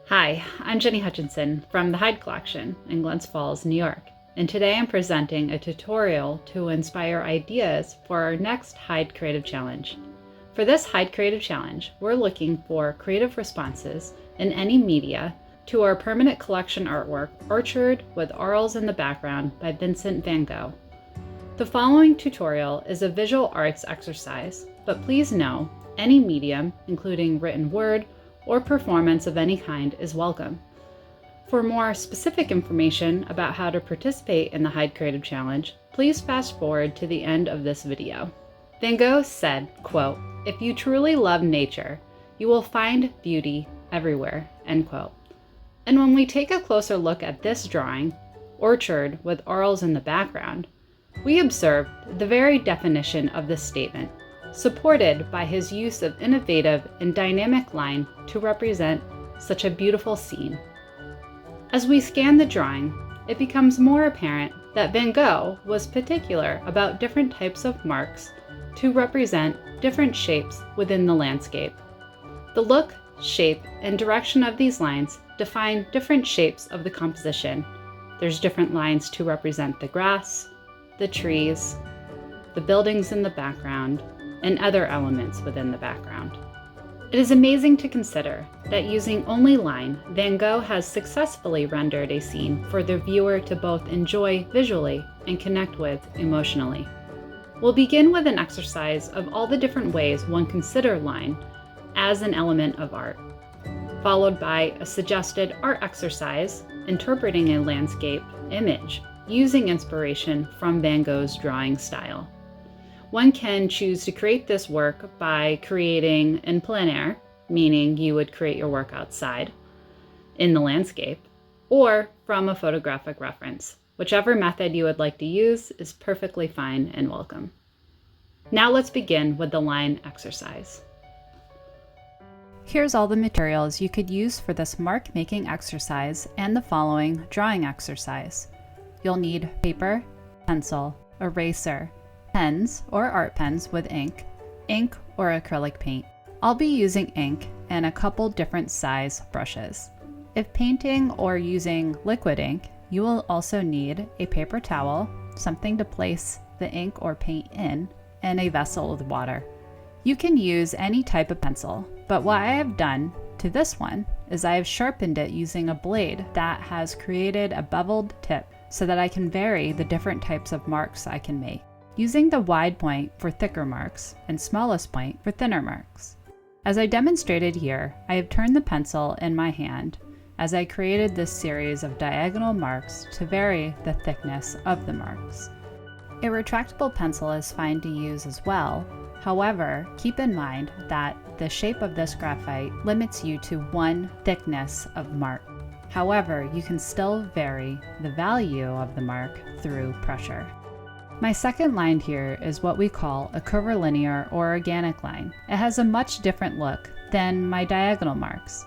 Hi, I'm Jenny Hutchinson from the Hyde Collection in Glens Falls, New York, and today I'm presenting a tutorial to inspire ideas for our next Hyde Creative Challenge. For this Hyde Creative Challenge, we're looking for creative responses in any media to our permanent collection artwork, Orchard with Arles in the Background by Vincent Van Gogh. The following tutorial is a visual arts exercise, but please know any medium, including written word, or performance of any kind is welcome. For more specific information about how to participate in the Hyde Creative Challenge, please fast forward to the end of this video. Van Gogh said, quote, "If you truly love nature, you will find beauty everywhere," end quote. And when we take a closer look at this drawing, Orchard with Arles in the background, we observe the very definition of this statement, supported by his use of innovative and dynamic line to represent such a beautiful scene. As we scan the drawing, it becomes more apparent that Van Gogh was particular about different types of marks to represent different shapes within the landscape. The look, shape, and direction of these lines define different shapes of the composition. There's different lines to represent the grass, the trees, the buildings in the background, and other elements within the background. It is amazing to consider that using only line, Van Gogh has successfully rendered a scene for the viewer to both enjoy visually and connect with emotionally. We'll begin with an exercise of all the different ways one consider line as an element of art, followed by a suggested art exercise interpreting a landscape image using inspiration from Van Gogh's drawing style. One can choose to create this work by creating in plein air, meaning you would create your work outside in the landscape, or from a photographic reference. Whichever method you would like to use is perfectly fine and welcome. Now let's begin with the line exercise. Here's all the materials you could use for this mark-making exercise and the following drawing exercise. You'll need paper, pencil, eraser, pens or art pens with ink or acrylic paint. I'll be using ink and a couple different size brushes. If painting or using liquid ink, you will also need a paper towel, something to place the ink or paint in, and a vessel with water. You can use any type of pencil, but what I have done to this one is I have sharpened it using a blade that has created a beveled tip so that I can vary the different types of marks I can make, using the wide point for thicker marks and smallest point for thinner marks. As I demonstrated here, I have turned the pencil in my hand as I created this series of diagonal marks to vary the thickness of the marks. A retractable pencil is fine to use as well. However, keep in mind that the shape of this graphite limits you to one thickness of mark. However, you can still vary the value of the mark through pressure. My second line here is what we call a curvilinear or organic line. It has a much different look than my diagonal marks.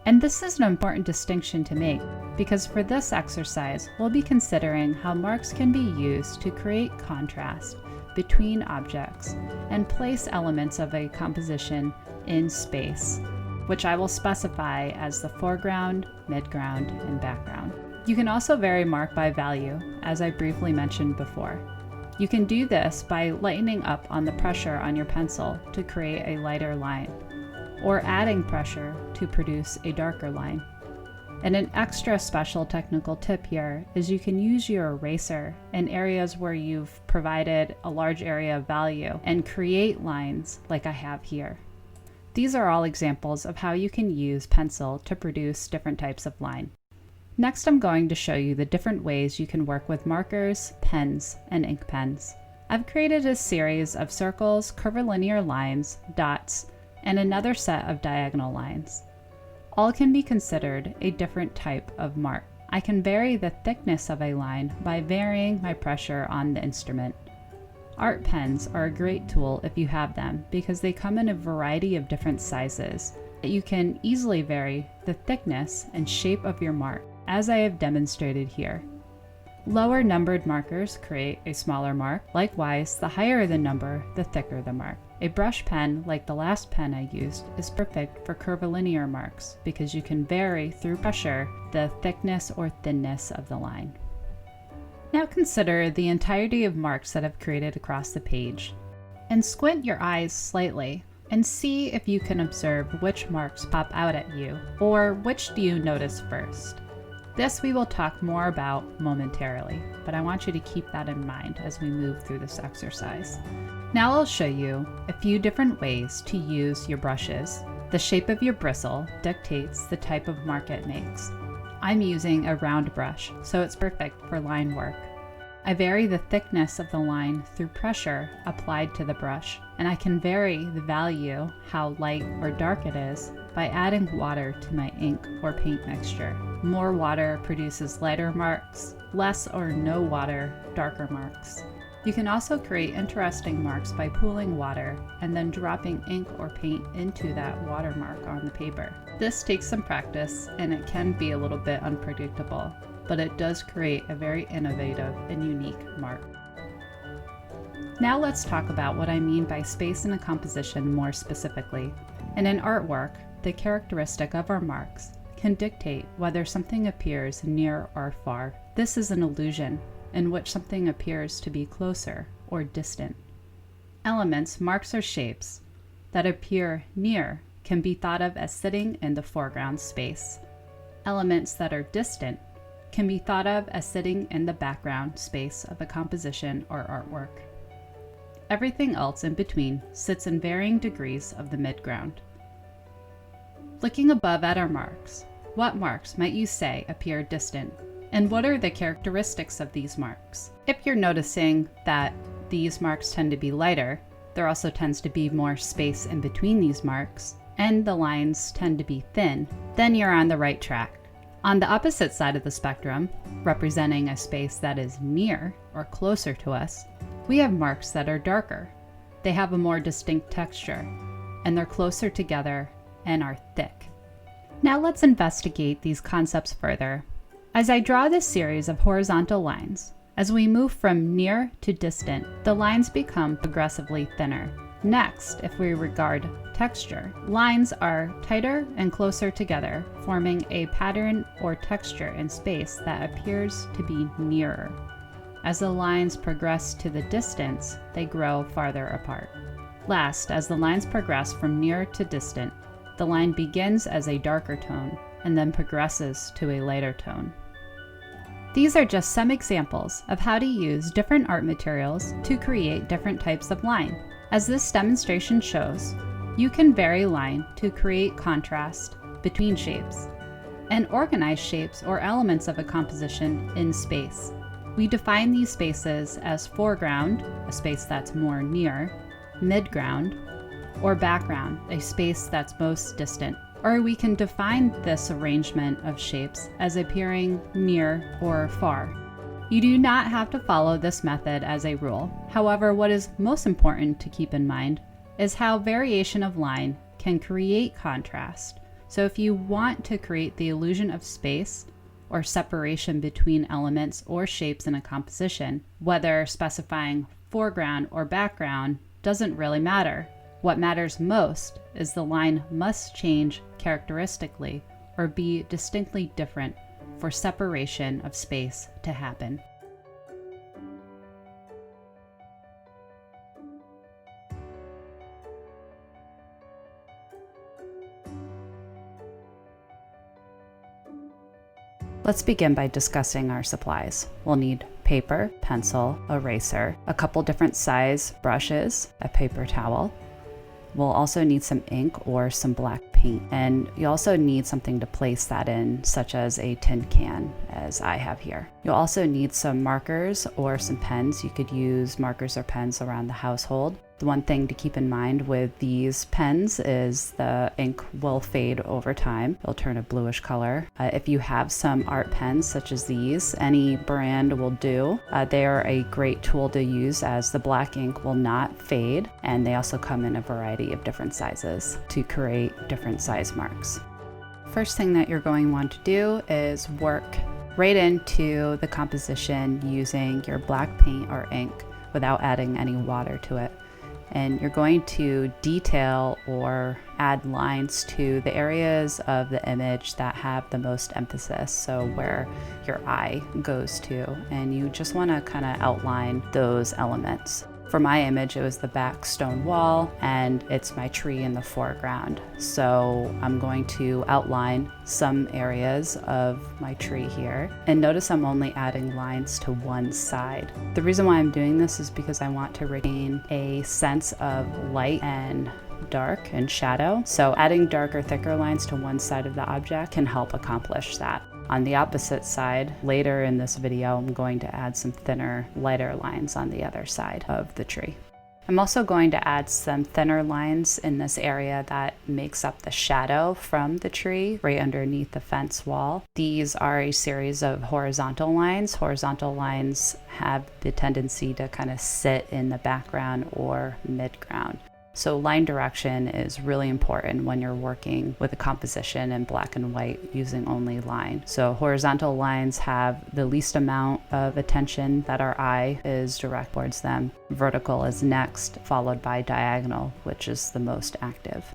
And this is an important distinction to make because for this exercise, we'll be considering how marks can be used to create contrast between objects and place elements of a composition in space, which I will specify as the foreground, midground, and background. You can also vary mark by value, as I briefly mentioned before. You can do this by lightening up on the pressure on your pencil to create a lighter line, or adding pressure to produce a darker line. And an extra special technical tip here is you can use your eraser in areas where you've provided a large area of value and create lines like I have here. These are all examples of how you can use pencil to produce different types of line. Next, I'm going to show you the different ways you can work with markers, pens, and ink pens. I've created a series of circles, curvilinear lines, dots, and another set of diagonal lines. All can be considered a different type of mark. I can vary the thickness of a line by varying my pressure on the instrument. Art pens are a great tool if you have them because they come in a variety of different sizes. You can easily vary the thickness and shape of your mark, as I have demonstrated here. Lower numbered markers create a smaller mark. Likewise, the higher the number, the thicker the mark. A brush pen, like the last pen I used, is perfect for curvilinear marks because you can vary through pressure the thickness or thinness of the line. Now consider the entirety of marks that I've created across the page, and squint your eyes slightly and see if you can observe which marks pop out at you, or which do you notice first. This we will talk more about momentarily, but I want you to keep that in mind as we move through this exercise. Now I'll show you a few different ways to use your brushes. The shape of your bristle dictates the type of mark it makes. I'm using a round brush, so it's perfect for line work. I vary the thickness of the line through pressure applied to the brush, and I can vary the value, how light or dark it is, by adding water to my ink or paint mixture. More water produces lighter marks, less or no water, darker marks. You can also create interesting marks by pooling water and then dropping ink or paint into that watermark on the paper. This takes some practice and it can be a little bit unpredictable, but it does create a very innovative and unique mark. Now let's talk about what I mean by space in a composition more specifically. In an artwork, the characteristic of our marks can dictate whether something appears near or far. This is an illusion in which something appears to be closer or distant. Elements, marks, or shapes that appear near can be thought of as sitting in the foreground space. Elements that are distant can be thought of as sitting in the background space of a composition or artwork. Everything else in between sits in varying degrees of the midground. Looking above at our marks, what marks might you say appear distant? And what are the characteristics of these marks? If you're noticing that these marks tend to be lighter, there also tends to be more space in between these marks, and the lines tend to be thin, then you're on the right track. On the opposite side of the spectrum, representing a space that is near or closer to us, we have marks that are darker. They have a more distinct texture, and they're closer together and are thick. Now let's investigate these concepts further. As I draw this series of horizontal lines, as we move from near to distant, the lines become progressively thinner. Next, if we regard texture, lines are tighter and closer together, forming a pattern or texture in space that appears to be nearer. As the lines progress to the distance, they grow farther apart. Last, as the lines progress from near to distant, the line begins as a darker tone and then progresses to a lighter tone. These are just some examples of how to use different art materials to create different types of line. As this demonstration shows, you can vary line to create contrast between shapes and organize shapes or elements of a composition in space. We define these spaces as foreground, a space that's more near, midground, or background, a space that's most distant. Or we can define this arrangement of shapes as appearing near or far. You do not have to follow this method as a rule. However, what is most important to keep in mind is how variation of line can create contrast. So if you want to create the illusion of space or separation between elements or shapes in a composition, whether specifying foreground or background doesn't really matter. What matters most is the line must change characteristically or be distinctly different for separation of space to happen. Let's begin by discussing our supplies. We'll need paper, pencil, eraser, a couple different size brushes, a paper towel. We'll also need some ink or some black paint, and you also need something to place that in, such as a tin can, as I have here. You'll also need some markers or some pens. You could use markers or pens around the household. The one thing to keep in mind with these pens is the ink will fade over time. It'll turn a bluish color. If you have some art pens such as these, any brand will do. They are a great tool to use as the black ink will not fade, and they also come in a variety of different sizes to create different size marks. First thing that you're going to want to do is work right into the composition using your black paint or ink without adding any water to it. and you're going to detail or add lines to the areas of the image that have the most emphasis, so where your eye goes to, and you just want to kind of outline those elements. For my image, it was the back stone wall, and it's my tree in the foreground. So I'm going to outline some areas of my tree here. And notice I'm only adding lines to one side. The reason why I'm doing this is because I want to retain a sense of light and dark and shadow. So adding darker, thicker lines to one side of the object can help accomplish that. On the opposite side, later in this video, I'm going to add some thinner, lighter lines on the other side of the tree. I'm also going to add some thinner lines in this area that makes up the shadow from the tree right underneath the fence wall. These are a series of horizontal lines. Horizontal lines have the tendency to kind of sit in the background or midground. So line direction is really important when you're working with a composition in black and white using only line. So horizontal lines have the least amount of attention that our eye is direct towards them. Vertical is next, followed by diagonal, which is the most active.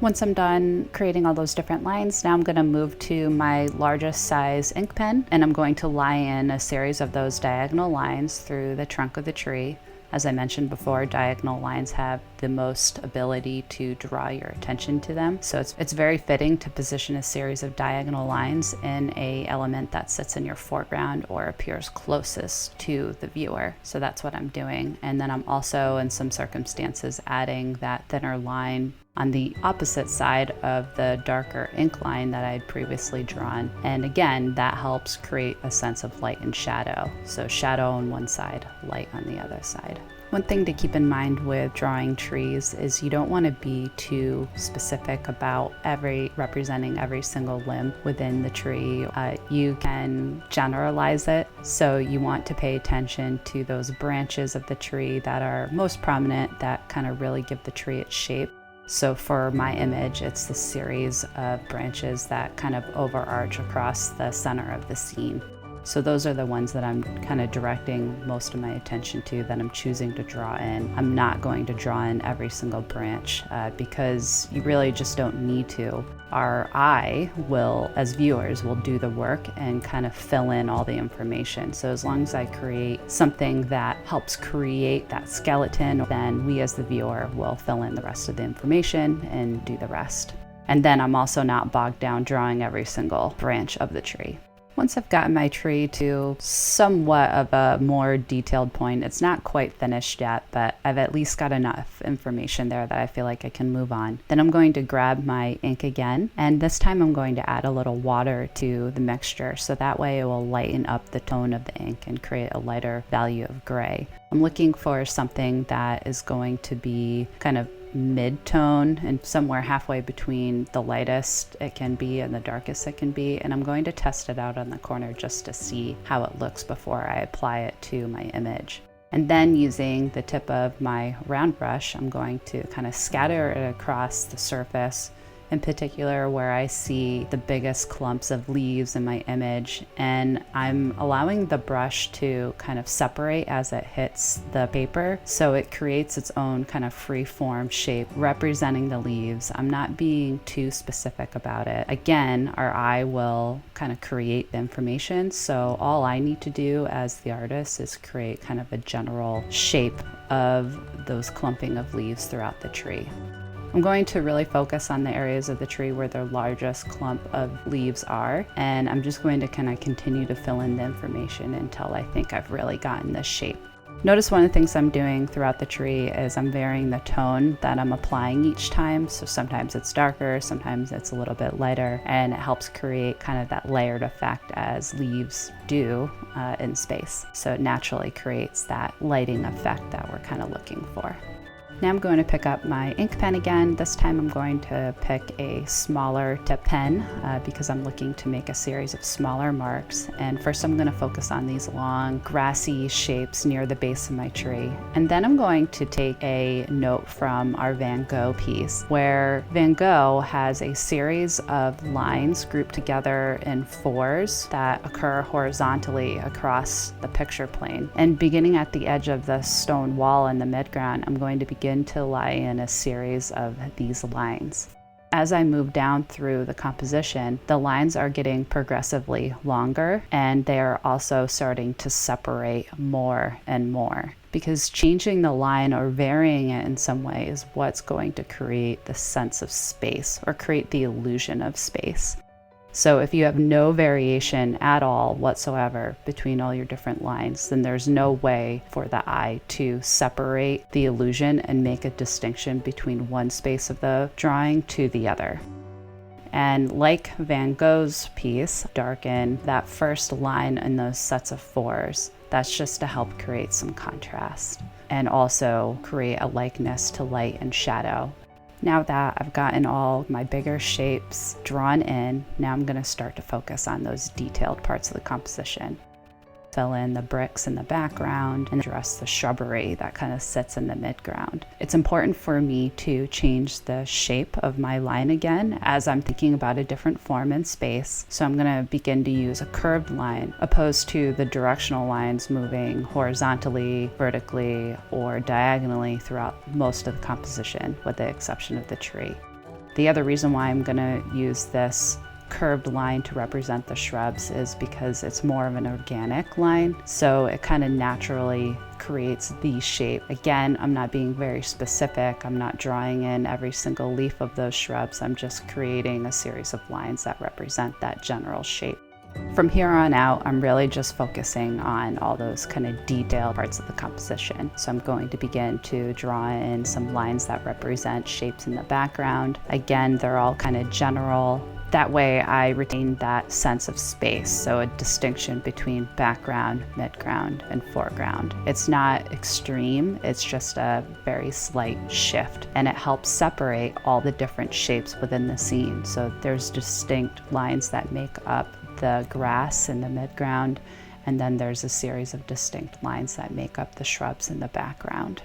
Once I'm done creating all those different lines, now I'm going to move to my largest size ink pen, and I'm going to lie in a series of those diagonal lines through the trunk of the tree. As I mentioned before, diagonal lines have the most ability to draw your attention to them. So it's very fitting to position a series of diagonal lines in an element that sits in your foreground or appears closest to the viewer. So that's what I'm doing. And then I'm also, in some circumstances, adding that thinner line on the opposite side of the darker ink line that I had previously drawn. And again, that helps create a sense of light and shadow. So shadow on one side, light on the other side. One thing to keep in mind with drawing trees is you don't want to be too specific about representing every single limb within the tree. You can generalize it, so you want to pay attention to those branches of the tree that are most prominent, that kind of really give the tree its shape. So for my image, it's the series of branches that kind of overarch across the center of the scene. So those are the ones that I'm kind of directing most of my attention to, that I'm choosing to draw in. I'm not going to draw in every single branch because you really just don't need to. Our eye will, as viewers, will do the work and kind of fill in all the information. So as long as I create something that helps create that skeleton, then we as the viewer will fill in the rest of the information and do the rest. And then I'm also not bogged down drawing every single branch of the tree. Once I've gotten my tree to somewhat of a more detailed point, it's not quite finished yet, but I've at least got enough information there that I feel like I can move on. Then I'm going to grab my ink again, and this time I'm going to add a little water to the mixture, so that way it will lighten up the tone of the ink and create a lighter value of gray. I'm looking for something that is going to be kind of mid-tone and somewhere halfway between the lightest it can be and the darkest it can be, and I'm going to test it out on the corner just to see how it looks before I apply it to my image. And then using the tip of my round brush, I'm going to kind of scatter it across the surface, in particular where I see the biggest clumps of leaves in my image, and I'm allowing the brush to kind of separate as it hits the paper, so it creates its own kind of free form shape representing the leaves. I'm not being too specific about it. Again, our eye will kind of create the information, so all I need to do as the artist is create kind of a general shape of those clumping of leaves throughout the tree. I'm going to really focus on the areas of the tree where the largest clump of leaves are, and I'm just going to kind of continue to fill in the information until I think I've really gotten this shape. Notice one of the things I'm doing throughout the tree is I'm varying the tone that I'm applying each time. So sometimes it's darker, sometimes it's a little bit lighter, and it helps create kind of that layered effect as leaves do in space. So it naturally creates that lighting effect that we're kind of looking for. Now I'm going to pick up my ink pen again. This time I'm going to pick a smaller tip pen because I'm looking to make a series of smaller marks. And first I'm going to focus on these long grassy shapes near the base of my tree. And then I'm going to take a note from our Van Gogh piece, where Van Gogh has a series of lines grouped together in fours that occur horizontally across the picture plane. And beginning at the edge of the stone wall in the midground, I'm going to begin begin to lie in a series of these lines. As I move down through the composition, the lines are getting progressively longer, and they are also starting to separate more and more, because changing the line or varying it in some way is what's going to create the sense of space or create the illusion of space. So if you have no variation at all whatsoever between all your different lines, then there's no way for the eye to separate the illusion and make a distinction between one space of the drawing to the other. And like Van Gogh's piece, darken that first line in those sets of fours. That's just to help create some contrast and also create a likeness to light and shadow. Now that I've gotten all my bigger shapes drawn in, now I'm going to start to focus on those detailed parts of the composition. Fill in the bricks in the background and address the shrubbery that kind of sits in the midground. It's important for me to change the shape of my line again as I'm thinking about a different form and space. So I'm going to begin to use a curved line opposed to the directional lines moving horizontally, vertically, or diagonally throughout most of the composition, with the exception of the tree. The other reason why I'm going to use this curved line to represent the shrubs is because it's more of an organic line, so it kind of naturally creates the shape. Again, I'm not being very specific. I'm not drawing in every single leaf of those shrubs. I'm just creating a series of lines that represent that general shape. From here on out, I'm really just focusing on all those kind of detailed parts of the composition. So I'm going to begin to draw in some lines that represent shapes in the background. Again, they're all kind of general. That way I retain that sense of space, so a distinction between background, midground, and foreground. It's not extreme, it's just a very slight shift, and it helps separate all the different shapes within the scene. So there's distinct lines that make up the grass in the midground, and then there's a series of distinct lines that make up the shrubs in the background.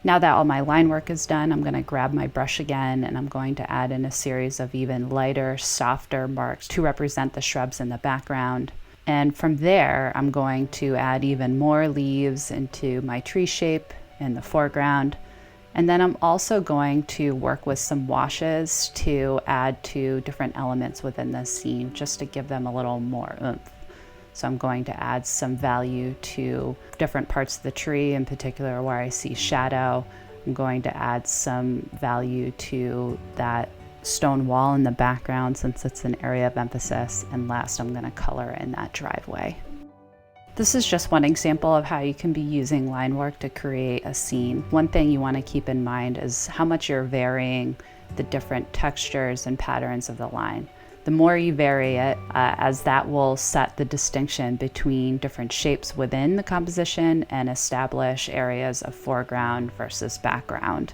Now that all my line work is done, I'm going to grab my brush again and I'm going to add in a series of even lighter, softer marks to represent the shrubs in the background. And from there, I'm going to add even more leaves into my tree shape in the foreground. And then I'm also going to work with some washes to add to different elements within the scene, just to give them a little more oomph. So I'm going to add some value to different parts of the tree, in particular where I see shadow. I'm going to add some value to that stone wall in the background since it's an area of emphasis. And last, I'm going to color in that driveway. This is just one example of how you can be using line work to create a scene. One thing you want to keep in mind is how much you're varying the different textures and patterns of the line. The more you vary it, as that will set the distinction between different shapes within the composition and establish areas of foreground versus background.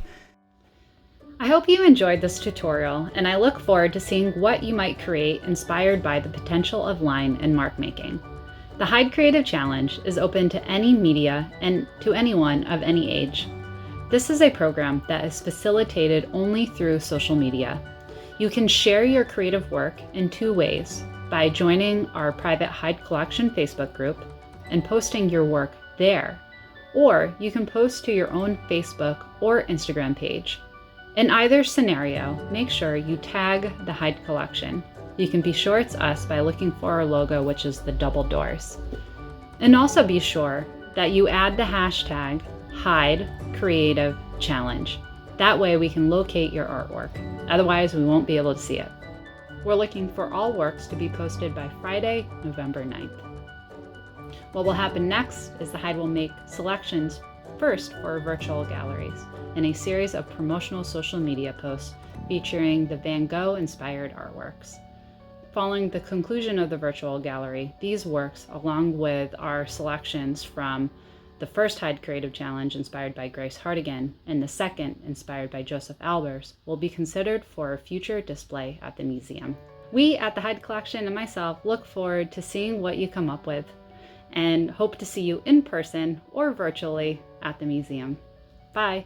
I hope you enjoyed this tutorial, and I look forward to seeing what you might create inspired by the potential of line and mark making. The Hyde Creative Challenge is open to any media and to anyone of any age. This is a program that is facilitated only through social media. You can share your creative work in two ways: by joining our private Hyde Collection Facebook group and posting your work there, or you can post to your own Facebook or Instagram page. In either scenario, make sure you tag the Hyde Collection. You can be sure it's us by looking for our logo, which is the double doors. And also be sure that you add the hashtag Hyde Creative Challenge. That way we can locate your artwork. Otherwise, we won't be able to see it. We're looking for all works to be posted by Friday, November 9th. What will happen next is the Hyde will make selections first for virtual galleries in a series of promotional social media posts featuring the Van Gogh-inspired artworks. Following the conclusion of the virtual gallery, these works, along with our selections from the first Hyde Creative Challenge inspired by Grace Hartigan and the second inspired by Joseph Albers, will be considered for a future display at the museum. We at the Hyde Collection and myself look forward to seeing what you come up with and hope to see you in person or virtually at the museum. Bye!